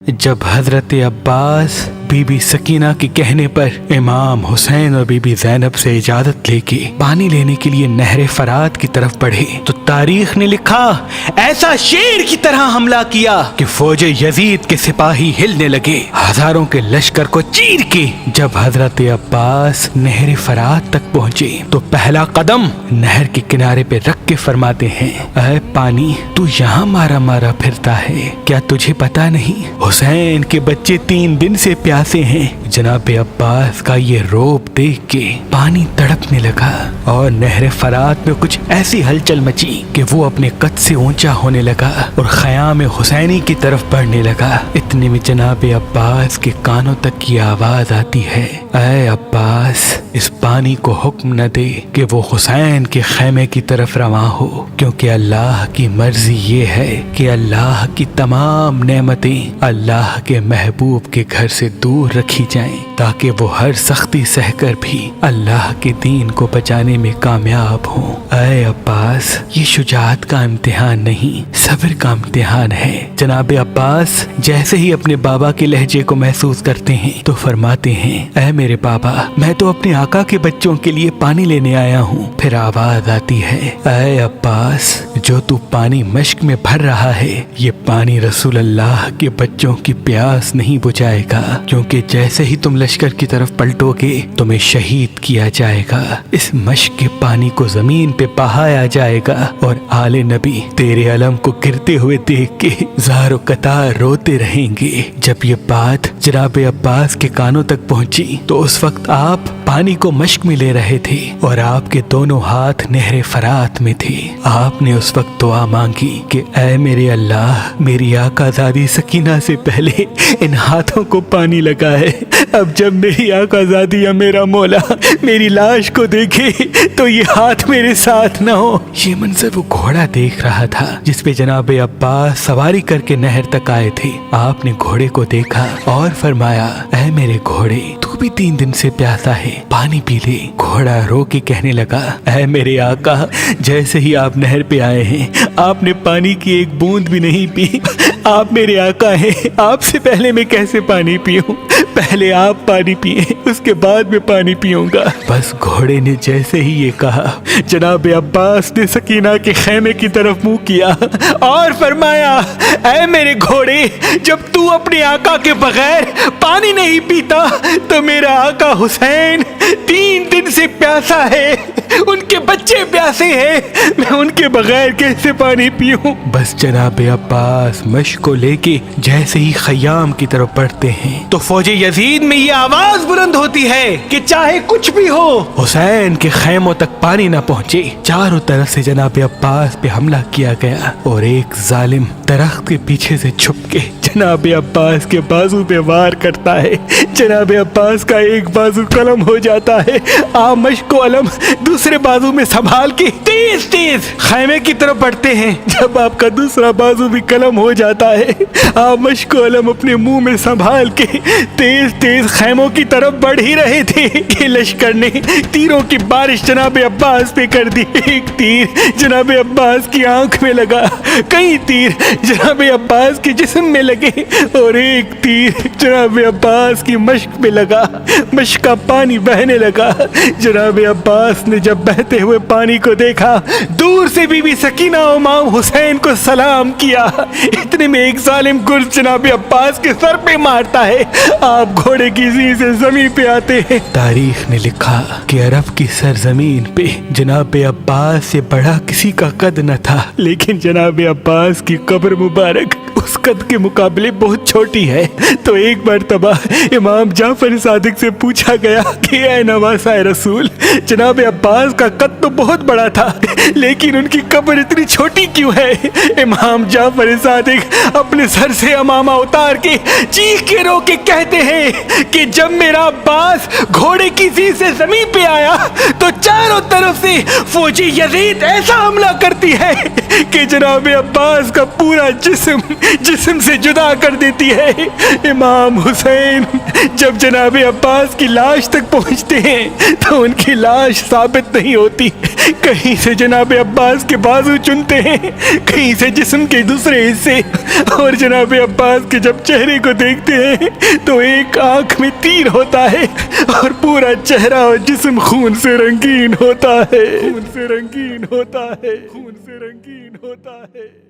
जब हजरत अब्बास बीबी सकीना के कहने पर इमाम हुसैन और बीबी ज़ैनब से इजाजत लेके पानी लेने के लिए नहर फरात की तरफ बढ़े तो तारीख ने लिखा ऐसा शेर की तरह हमला किया कि फौजे यजीद के सिपाही हिलने लगे, हजारों के लश्कर को चीर के। जब हजरत अब्बास नहर फरात तक पहुँचे तो पहला कदम नहर के किनारे पे रख के फरमाते हैं, ऐ पानी तू यहाँ मारा मारा फिरता है, क्या तुझे पता नहीं हुसैन के बच्चे 3 दिन से प्यासे हैं। जनाब अब्बास का ये रोब देख के पानी तड़पने लगा और नहर फरात में कुछ ऐसी हलचल मची कि वो अपने कद से ऊंचा होने लगा और ख़याम हुसैनी की तरफ बढ़ने लगा। इतने में जनाब अब्बास के कानों तक की आवाज आती है, ऐ अब्बास इस पानी को हुक्म न दे कि वो हुसैन के खैमे की तरफ रवां हो, क्योंकि अल्लाह की मर्जी ये है कि अल्लाह की तमाम नेमतें अल्लाह के महबूब के घर से दूर रखी जाएं, ताकि वो हर सख्ती सहकर भी अल्लाह के दीन को बचाने में कामयाब हों। ऐ अब्बास ये शुजाअत का इम्तिहान नहीं, सब्र का इम्तिहान है। जनाब अब्बास जैसे ही अपने बाबा के लहजे को महसूस करते हैं तो फरमाते हैं, ऐ मेरे बाबा मैं तो अपने आका के बच्चों के लिए पानी लेने आया हूँ। फिर आवाज आती है, ऐ अब्बास जो तू पानी मश्क में भर रहा है ये पानी रसूल अल्लाह के बच्चों की प्यास नहीं बुझाएगा, क्योंकि जैसे ही तुम लश्कर की तरफ पलटोगे तुम्हें शहीद किया जाएगा। इस मश्क के पानी को जमीन पे बहाया जाएगा और आले नबी तेरे अलम को गिरते हुए देख के ज़ारो कतार रोते रहेंगे। जब ये बात जनाब अब्बास के कानों तक पहुंची तो उस वक्त आप पानी को मश्क में ले रहे थे और आपके दोनों हाथ नहर फरात में थे। आपने उस वक्त दुआ मांगी कि ऐ मेरे अल्लाह मेरी आकाज़ादी सकीना से पहले इन हाथों को पानी लगा है। अब जब मेरी आकाज़ादी या मेरा मौला मेरी लाश को देखे तो ये हाथ मेरे साथ न हो। ये मंजर वो घोड़ा देख रहा था जिस पे जनाब अब्बास सवारी करके नहर तक आए थे। आपने घोड़े को देखा और फरमाया, ऐ मेरे घोड़े तू भी 3 दिन से प्यासा है, पानी पी ले। घोड़ा रो के कहने लगा, ऐ मेरे आका जैसे ही आप नहर पे आए हैं आपने पानी की एक बूंद भी नहीं पी। आप मेरे आका हैं, आपसे पहले मैं कैसे पानी पीऊं? पहले आप पानी पिए उसके बाद मैं पानी पीऊंगा। बस घोड़े ने जैसे ही ये कहा जनाब अब्बास ने सकीना के खैमे की तरफ मुंह किया और फरमाया, ऐ मेरे घोड़े जब तू अपने आका के बगैर पानी नहीं पीता तो मेरा आका हुसैन 3 दिन से प्यासा है, उनके बच्चे प्यासे हैं, मैं उनके बगैर कैसे पानी पीऊं? बस जनाब अब्बास मश्क को लेके जैसे ही खयाम की तरफ बढ़ते हैं तो फौजे यजीद में ये आवाज बुलंद होती है कि चाहे कुछ भी हो हुसैन के खैमों तक पानी न पहुंचे। चारों तरफ से जनाब अब्बास पे हमला किया गया और एक जालिम दरख्त के पीछे से छुप के जनाब अब्बास के बाजू पे वार करता है। जनाब अब्बास का एक बाजू कलम हो जाता है। आप मश्क को अलम दूसरे बाजू में संभाल के तेज तेज खैमे की तरफ बढ़ते हैं। जब आपका दूसरा बाजू भी कलम हो जाता है आप मश्क को अलम अपने मुंह में संभाल के तेज तेज खैमों की तरफ बढ़ ही रहे थे कि लश्कर ने तीरों की बारिश जनाब अब्बास पे कर दी। एक तीर जनाब अब्बास की आंख में लगा, कई तीर जनाब अब्बास के जिस्म में लगे और एक तीर जनाब अब्बास की मश्क में लगा। मश्क का पानी बहने लगा। जनाब अब्बास ने जब बहते हुए पानी को देखा दूर से बीबी सकीना और इमाम हुसैन को सलाम किया। इतने में एक जालिम गुर्ज जनाब अब्बास के सर पे मारता है। आप घोड़े की ज़ीं से जमीन पे आते हैं। तारीख ने लिखा कि अरब की सरजमीन पे जनाब अब्बास से बड़ा किसी का कद न था, लेकिन जनाब अब्बास की कब्र मुबारक उस कद के मुकाबले बहुत छोटी है। तो एक मर्तबा इमाम जाफर सादिक से पूछा गया कि ऐ नवासा रसूल जनाब अब्बास का कद तो बहुत बड़ा था लेकिन उनकी कब्र इतनी छोटी क्यों है? इमाम जाफर सादिक अपने सर से अमामा उतार के चीख के रो के कहते हैं कि जब मेरा अब्बास घोड़े की ज़ीं से जमीन पे आया तो चारों तरफ से फौजी यजीद ऐसा हमला करती है कि जनाब अब्बास का पूरा जिस्म से जुदा कर देती है। इमाम हुसैन जब जनाब अब्बास की लाश तक पहुंचते हैं तो उनकी लाश साबित नहीं होती। کہیں سے جناب عباس کے بازو چنتے ہیں، کہیں سے جسم کے دوسرے حصے، اور جناب عباس کے جب چہرے کو دیکھتے ہیں تو ایک آنکھ میں تیر ہوتا ہے اور پورا چہرہ اور جسم خون سے رنگین ہوتا ہے، خون سے رنگین ہوتا ہے، خون سے رنگین ہوتا ہے۔